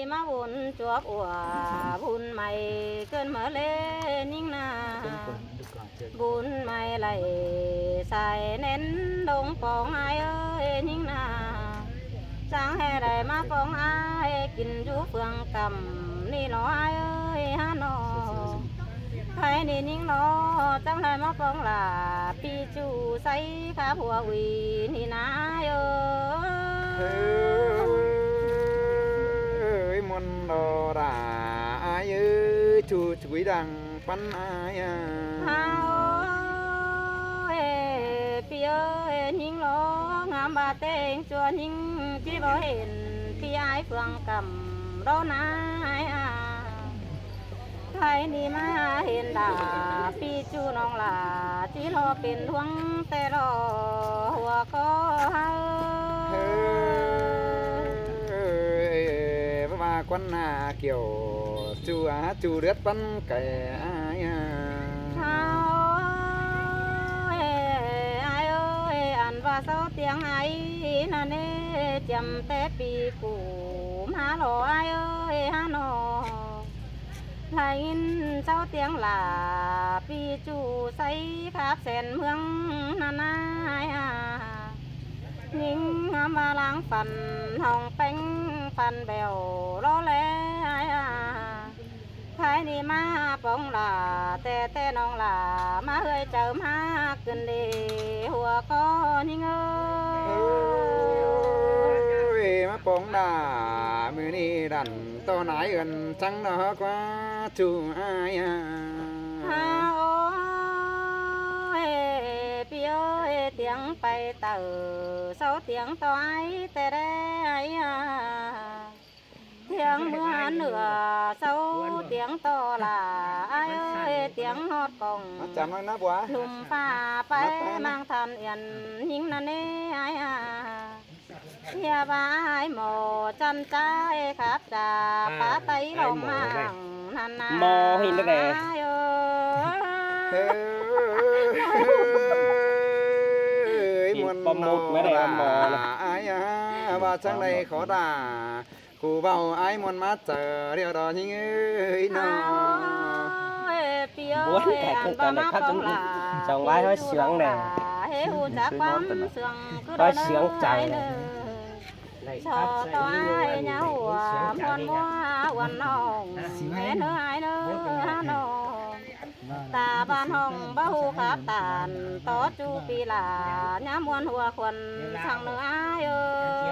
má buồn chuộc ủa buồn mày cơn mở lên nhưng na buồn mày lại xài nén đông phong ai ơi nhưng na sáng hè đại má phong ai kinh chú phương cầm ni nó ai ơi ha nó hay ni nhưng nó trong này má phong là pi chú say khá bùa ủy ni na ơi môn đồ đã ai ơi chú chuối đằng bắn ai pi ơi nhưng nó ngắm ba tên chua nhưng chỉ có ห็นpi ai phương cầm đó naiใครนี่มาเห็นด่าปีจูน้องหล่าจีรอเป็นห่วงแต่รอหัวก็và con kiểu chú đứt bắn cái ai ai ơi ăn và sau tiếng ai nè nè chầm té pi cũ má lò ai ơi hà nò lại sau tiếng là pi chú say khắp sen mương nà ai nhưng mà lang phần hồng bánh phần bèo lo lẽ thái đi má bông là tê tê nong là má hơi chờ má cần đi hùa có nhưng ơi má bông đã mưa đi đàn to nái gần trắng nó quá chú ai tiếng bay tờ sáu tiếng toái tê đê ấy tiếng mưa nửa sáu tiếng to là ai ơi tiếng hót còng chạm nó quá lùm pha bay mang thần yên nhưng là nê ai kia ba ai mò chân trái khắp trà phá tay lòng mang năn nà mò hình đây môn một mấy đây mò ai và sang đây khó đà cụ vào ai muốn mát chờ điều đó nhưng ơi nó muốn cái con tàn này khắp trong vai hơi sướng nè hơi sướng chạy này cho tôi nhà hùa muôn mua quần nòng mẹ nữa ai nữa nó ta ban hồng bao khắp tàn tó chu pi là nhà muôn hùa quần sang nữa ai ơi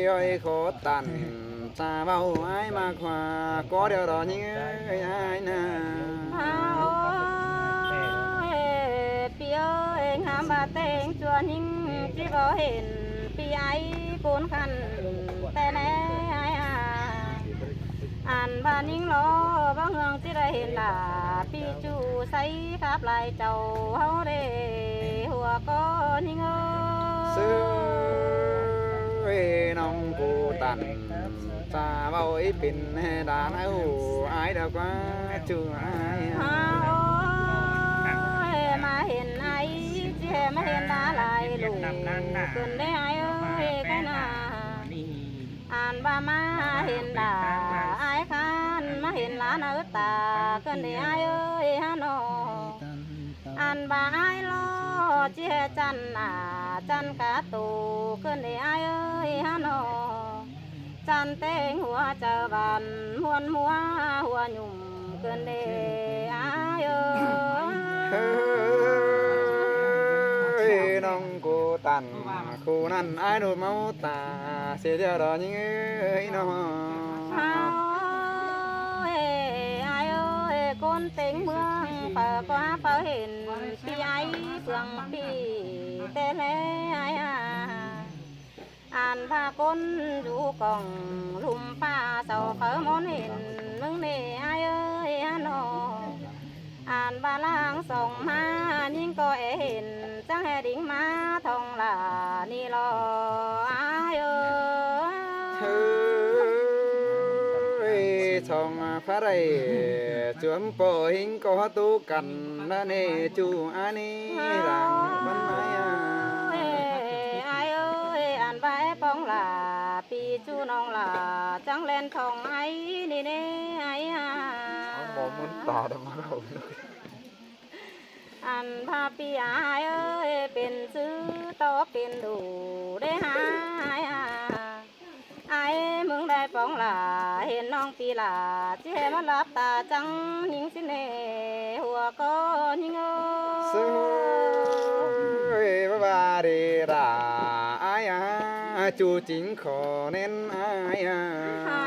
ơi khó tàn ta bao ai mà khoa có điều đó nhưng ai nè pi ơi ngắm ba tên chua nhưng chỉ cóเห็น pi ai cuốn khănแต่แน่อ่านบ้านยิ่งล้อบางเฮืองที่ได้เห็นล่ะปีจูใส่ครับลายเจ้าเฮาเด้หัวก็ยิ่งเอ้ยน้องกูตันตาเบาอีปิ่นดานเอาอายเดียวก็จูอายมาเห็นไอ้เจ้มาเห็นตาลายลูกเกินได้ไอ้เอ้ยแค่น่ะอ่านว่ามาเห็นด่าไอ้คันมาเห็นหลานเอาตาเกินได้ไอ้เอ้ยฮะนออ่านว่าไอ้ล้อเจ้จันน่ะจันกะตูเกินได้ไอ้เอ้ยฮะนอจันเต้งหัวเจอบันมวนมัวหัวหยุ่มเกินได้ไอ้เอ้ยน้องกูตันกูนั่นไอ้ดูเมาตาเสียเดียวดอยิ่งเอ้ยน้องai ơi con tính mương phở quá phở hình pi ấy phường pi tê lê ai an pha con du còn lùm pha sầu phở món hình mương nề ai ơi nó an ba lang sông ma nhưng có hình chẳng hề đỉnh má thông là ni lo ai ơi trong phá đây chuấm bộ hình có tu cần là nè chú anh làm văn mai ai ơi ăn vai phong หลาปีจูน้องหลาจังแลนทองไอ้นี่เน่ไอ้มองมุนตาดมาเรา อันพาปีอายเอ้ยเป็นซื้อต่อเป็นดูได้หายไอ้มึงได้ปองหลาเห็นน้องปีหลาเจ้มารับตาจังยิงสิเน่หัวก็ยิงสวยบาเดราอายจูจิงขอเน้นอายอา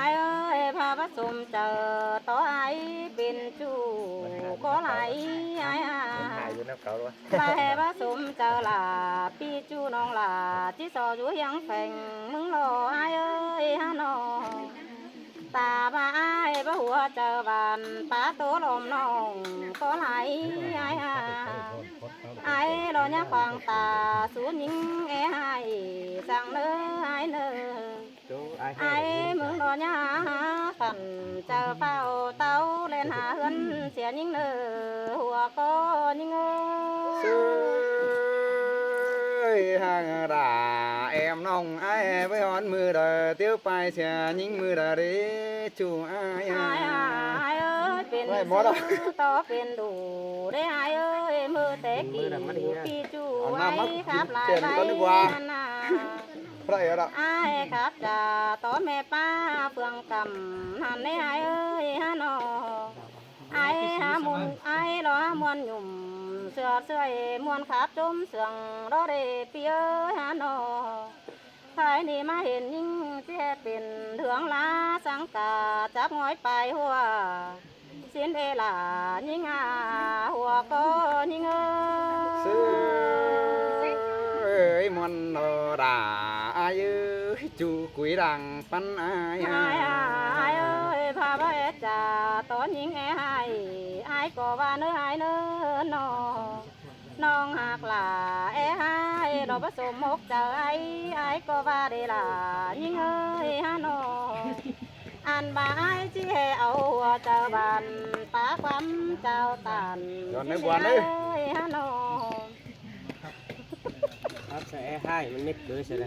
ยเอ้ยพาผสมเจอต่อไอ้เป็นจูก็ไหลไอ้ไปผสมเจอหลาปีจูน้องหลาที่สออยู่ยังแฝงมึงรอไอ้เอ้ยฮะนอตาบ้าไอ้บ่หัวเจอบานตาโตลมน้องก็ไหลไอ้รอเนี่ยฟังตาสูญยิงไอ้สั่งเนื้อไอ้เนื้อไอ้มึงรอเนี่ยฝันเจอเฝ้าเต้าเล่นหาเฮือนเสียยิงเนื้อหัวก็ยิงhàng đà em nong ai với hòn mưa đời tiêu bài xe những mưa đời đấy chú ai ai ơiเป็นต่อเป็นดูได้ไอ้เอ้ยมือเตะกี่ปีจูไว้ครับลายใบนาไอ้ครับจ่าต่อแม่ป้าเฟืองกำหันได้ไอ้เอ้ยฮะนอไอ้หามุนไอ้รอมวนหยุ่มเสือเสื่อยมวนขาบจมเสืองรอเดเปียฮานอใครนี่มาเห็นยิ่งเสียเป็นเถืองลาสังกาจับง้อยไปหัวเสียนเอลายิ่งหัวก็ยิ่งเอ้ยมวนโนดาอายุจูกุยดังปันอายเอ้ยพาไปจ่าตอนยิ่งไอ้ก็ว่าเนื้อไอ้เนื้อนอน้องหักหลาไอ้เราผสมมกเจอไอ้ก็ว่าได้หลายิ่งเอ้ยฮะนออันบ่ายจีเฮเอาเจอบันปาความเจ้าตันจีเฮฮะนอครับใส่ให้มันไม่เกิดใช่ไหม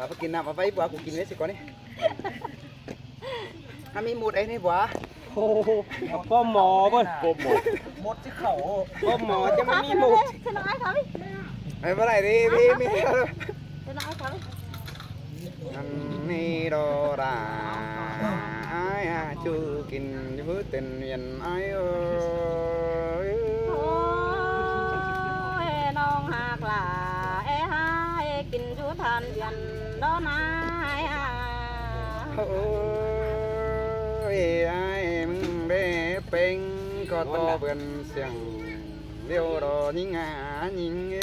ไปกินน้ำไปบัวกูกินไว้สิก่อนนี่ถ้ามีหมุดไอ้นี่บัวโอ้ป้อหมอป่ะป้อหมอหมดที่เขาป้อหมอจะไม่มีหมุดจะน้อยครับไอ้เมื่อไหร่ดิพี่มีจะน้อยครับอันนี้โดราไอ้จูกินอยู่เต็นเวียนไอ้เอ้ยน้องหักหลาไอ้กินอยู่ทานเวียนดอนโอ้ยไอ้มึงได้เป็นก็โตเป็นเสียงเดียวรอยิงยิงเ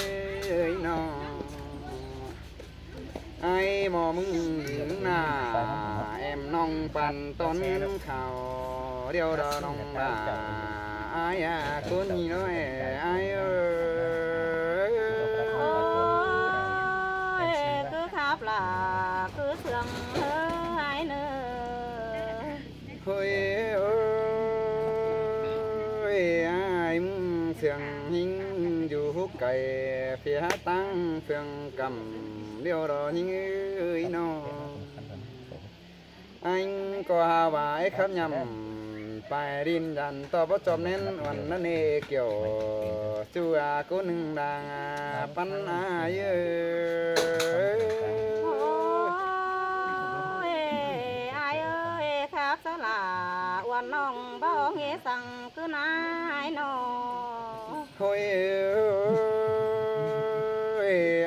อ้ยน้องไอ้หมอมึงถึงหน้าเอ็มน้องปั่นต้นเขาเดียวรอน้องด่าไอ้คนนี้น้อยไอ้เอ้ยคือขับหลาคือเสื่องไอ้เนื้อเฮ้ยเอ้ยไอ้มึงเสียงหิงอยู่หุกไก่เพียตั้งเฟืองกำเดียวรอหิงเอ้ยน้องanh có hào vải khắp nhầm phải đin dần to bó chồm nên hoàn nó nề kiểu chú cô nâng đàng bắn ai ai ơi khác sao là hoàn nong bao nghe rằng cứ nái nọ thôi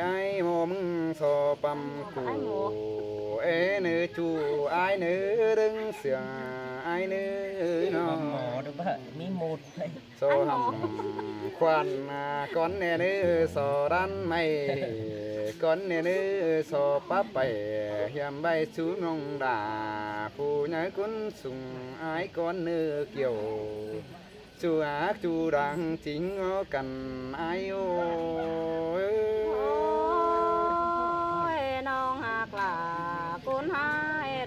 ai mồm so băm củ ê nữ chú ai nữ đứng xưa ai nữ nóมีหมดso hầm khoan con nè nữ so đan mày con nè nữ so bắp bày hiểm bay chú nông đà phụ nhái cuốn sùng ai con nữ kiểu chú ác chú đang chính ngó cần ai ôiน้องหักหลาคุณให้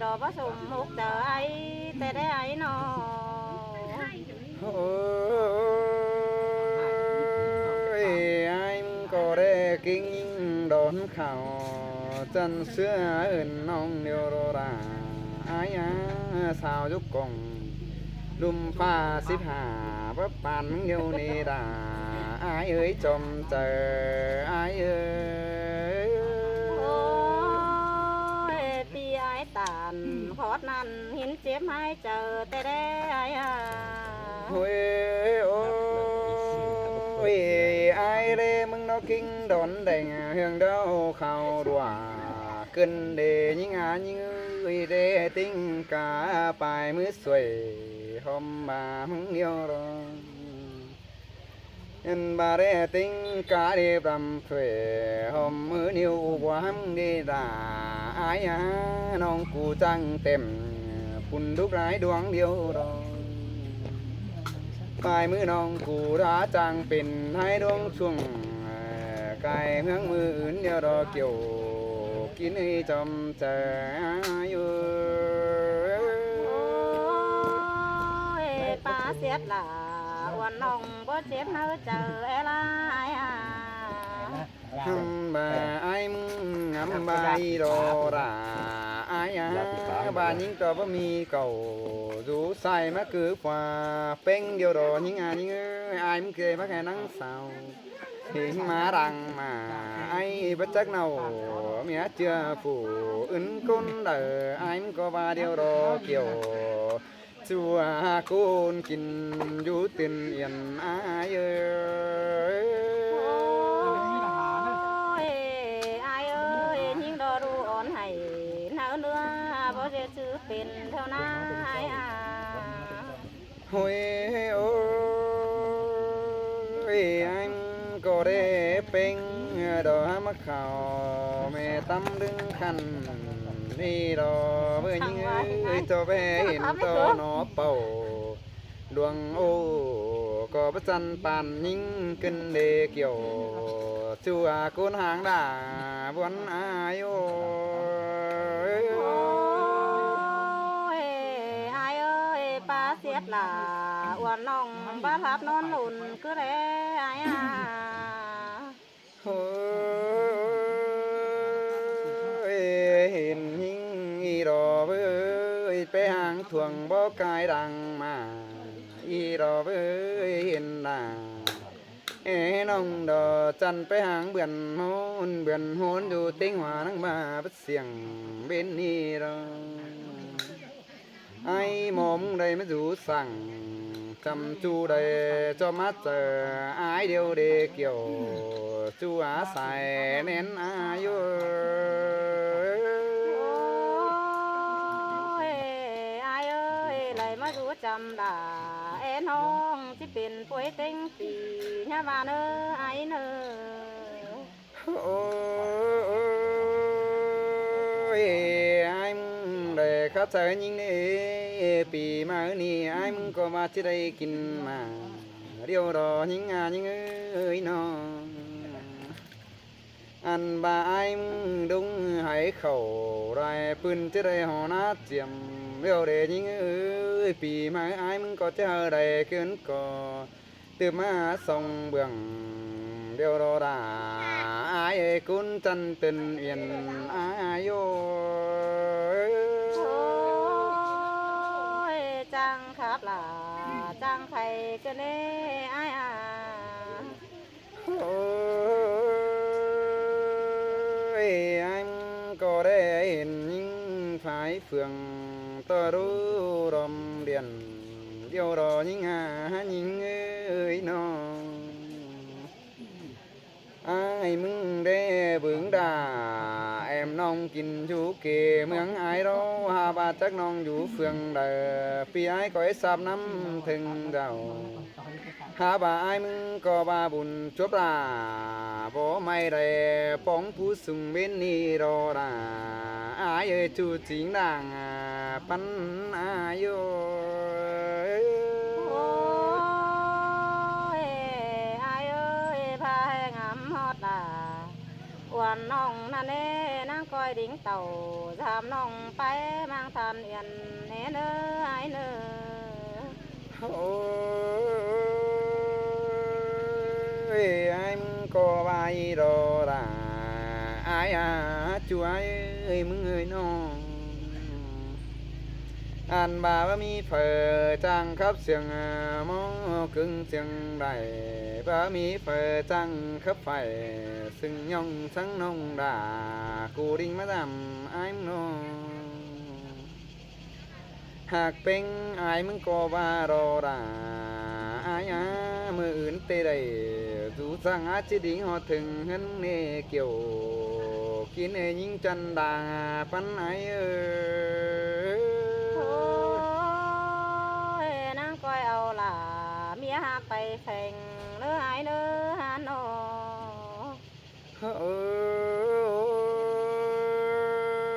ดอกผสมมุกเจอไอ้แต่ได้ไอ้นอโอ้ยไอ้ก็ได้กินดอ đón khảo chân xưa ơn nong điều đồ ra ai sao giúp cùng lùm pha xếp hà bắp bàn nhiều nề đà ai ơi chom chờ ai ơi โอ้ยปีไอ้ตานพอดนั้นหินเจ็บให้เจอแต่ได้ไอ้ ôi ôi ai đây mừng nó kinh đón đành hương đâu khao đùa cơn để những những để tính cả bài mới xuôi hôm mà mừng yêu rồi nhân bà để tính cả để làm thuê hôm mới yêu quá đi ra ai non cụ trăng tem phun đúc rái đoán điều rồi ปลายมือน้องกูราจางเป็นให้ดวงช่วงกายเมืองมืออื่นเดียวรอเกี่ยวกินให้จอมเจออยู่ โอ้ยปลาเสียดหล่าวันน้องบ่เจ็บเนื้อเจอเอลายทำบาไอ้มึงงำบาอีรอราไอ้บายิงตัวบ่มีเก่าdù sai mà cứ qua bên điều đó những ai cũng kể bác nắng sao thì má rằng mà ai bất chắc nào mẹ chưa phủ ứng con đời ai cũng có ba điều đó kiểu chùa con kinh du tiền yên ai ơi ai ơi những đồ đủ ổn hay nở nữa bao giờ chứเป็นเท่านั้น ôi ôi anh có để bên đó mắc khảo mẹ tâm đứng khăn đi đó với những người cho bé hiện to nó bầu luồng ô có bất chân bàn những cân đề kiểu chùa côn hàng đà buồn ai ôi ปลาเสียดหล่าอ้วนน้องบ้าทับนอนหลุนก็ได้โอ้ยเห็นหิ้งอีรอเว้ยไปหางถ่วงบ่กายดังมาอีรอเว้ยเห็นหน้าน้องดอจันไปหางเบื่อนโหนอยู่ติ้งหัวนั่งมาบัดเสียงเป็นนี่รอai mồm đây mới rủ sẵn chăm chú đây cho mắt chờ ai đều để kiểu chú á xài nén ai ơi ai ơi lại mà rủ chăm đã em hông chỉเป็นป่วยเต็งปีnhà bà nơ ai nơ ôi anh để khát chơi nhưng nèปีมานี่ไอ้มึงก็มาที่ได้กินมาเดียวรอยิงยิงเอ้ยน้องอันบ่าไอ้มึงดุงให้เขาไรปืนที่ได้หอนาเจียมเดียวเดยิงเอ้ยปีมาไอ้มึงก็จะได้เกินก็ตื่นมาส่งเบื้องเดียวรอดาไอ้คุณจันเป็นเอียนไอ้โยจังครับล่ะจังใครก็เน่ไอ้โอ้ยอันก็ได้เห็นยิ่งฝ่ายเฟืองตัวรู้รมเดียนเดียวรอยิ่งยิ่งเอ้ยน้องไอ้มึงได้เบิ่งด่าแอมน้องกินอยู่เกเมืองไอ้เราหาบาจักน้องอยู่เฟืองเด้อปีไอ้ก็ไอ้ซับน้ำถึงเดาหาบาไอ้มึงก็บาบุญจบลาบ่ไม่ได้ป้องผู้สูงเป็นนี่รอดาไอ้เอ้ยจูจริงดังปันไอ้โยวันน้องนั่นเน่นั่งคอยดิ่งเต่าทำน้องไปมังทันเอียนเน่เนอไอเนอโอ้ยไอ้มึงก็ไปรอดา อายช่วยเอ้ยมึงเอ้ยน้องอันบ่าว่ามีเผอจังครับเสียงมอกึ่งเสียงใดบ่ามีเผอจังครับไฟซึ่งย่องสังนองด่ากูดิ่งมาดำอายมึงน้องหากเป็นอายมึงก็ว่ารอด่าอายมืออื่นเตะได้dù sang á chỉ định họ thường hân nề kiểu kín nề những chân đà phấn ái ơi โอ้ยนางก้อยเอาล่ะเมียหักไปแข่งเลือหายเลือหันอ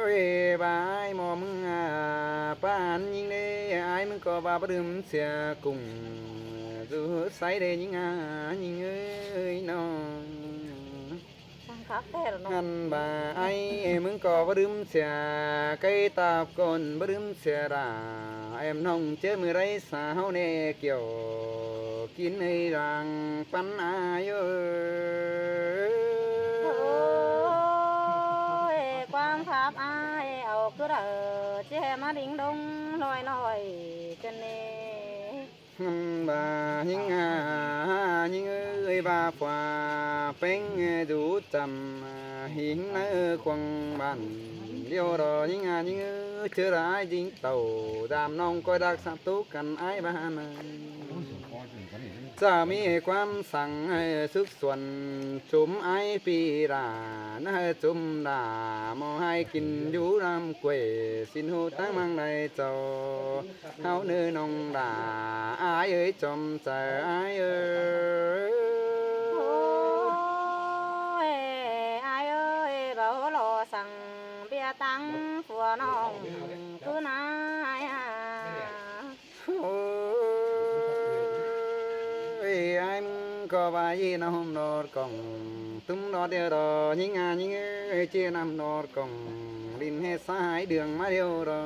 ơi bà ai mò mưng bà anh nhìn đây ai mưng có bà bắt đừng xe cùng dù say đây những nhìn ơi nó ฟังคักแต่ละเนาะ anh bà ai mưng có bắt đừng xe cây tạp còn bắt đừng xe ra em nông chế mười đấy sao nè kiểu kín ấy rằng phấn ai ơi โอ้ยความภาพอายเอาคือเด้อเจ้มาดิ่งดงหน่อยหน่อยกันเน่ bà những ơi bà phà bánh đủ chầm hiến nỡ quăng bàn liêu đó những chưa đã dính tàu đàm nông coi đặc sạp tú cần ai bà nàyจะมีความสั่งสุขส่วนจุมไอปีรานะจุมดามอให้กินอยู่รำกวยสินหูตั้งมังในเจ้าเฮาเนื้อนองดาอายเอ้ยจอมใจอายเอ้ย โอ้ยอายเอ้ยเบารอสั่งเบียตังผัวน้องคือนายโอ้ยไอ้มึงก็ว่ายีน้ำนอดกองตุ้มนอดเดียวดอยิงยิงเอ้ยเจียน้ำนอดกองลินให้สายเดืองมาเดียวดอ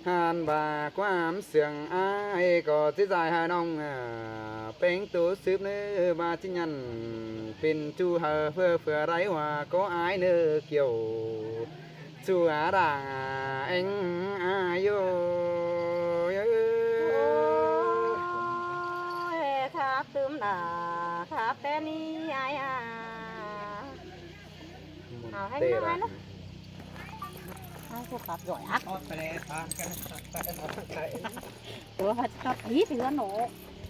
หานบ่าความเสียงอายก็ที่ใจหาน้องเป็นตัวสืบเนื้อบาจิญันเป็นจูเฮอเพื่อไรว่าก็อายเนื้อเกี่ยวชัวด่างเอ็งอายุ ครับตืมด่าครับแต่นี่อายเอาให้น้อยนะให้พวกขับgiỏi ác ตัวพัดขับอีถือหนู